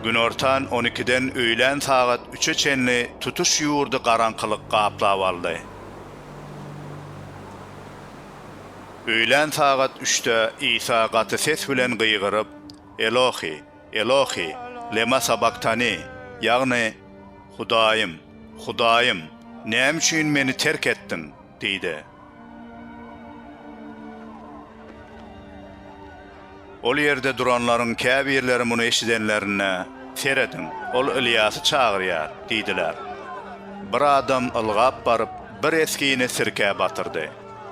Günortan 12-den öýlen sagat 3-e çenli tutuş ýurdy garanqylyk gaplap aldy. Öýlen sagat 3-de İsa gaty ses bilen gıýgyryp, "Elohi, Elohi, lema sabaktani?" ýagny "Hudaýym, Hudaýym, näme üçin meni terk etdiň?" diýdi. Ol ýerde duranlaryň käbirleri muny eşidenlerine "Seredin, ol Ilyasy çagyrýar" diýdiler. Bir adam ılgap baryp bir eskine sirkä batyrdy.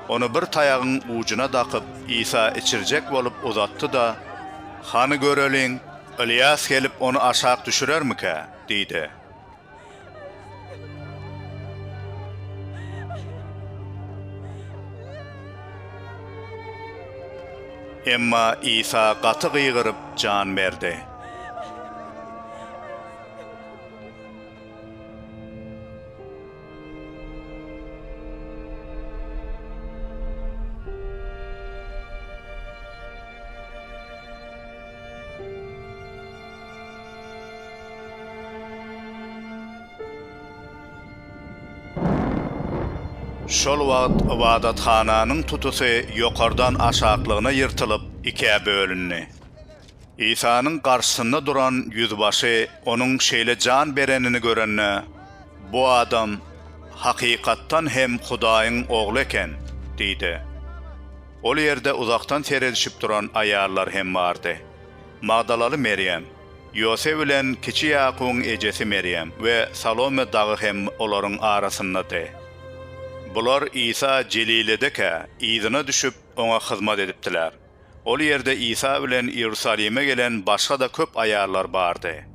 Onu bir taýagyň ucuna dakyp İsa içirjek bolup uzatdy da "Hany göreliň, Ilyas gelip onu aşağı düşürermike?" diýdi. Emma İsa gaty gıýgyryp jan berdi. Şol wagt ibadathananyň tutusy ýokardan aşaklygyna ýyrtylyp ikiä bölünni. İsa'nın karşısında duran yüzbaşı onun şeýle jan berenini görenne, "Bu adam hakykatdan hem Hudaýyň ogly eken" diýdi. Ol ýerde uzaktan seredişip duran aýallar hem bardy. Magdalaly Meryem, Ýosef bilen kiçi Ýakubyň ejesi Meryem we Salome dagy hem olaryň arasyndaty. Bular İsa Jeliledeke ýzyna düşüp oňa hyzmat edipdiler. Ol ýerde İsa bilen Ýerusalime gelen başga da köp aýallar bardy.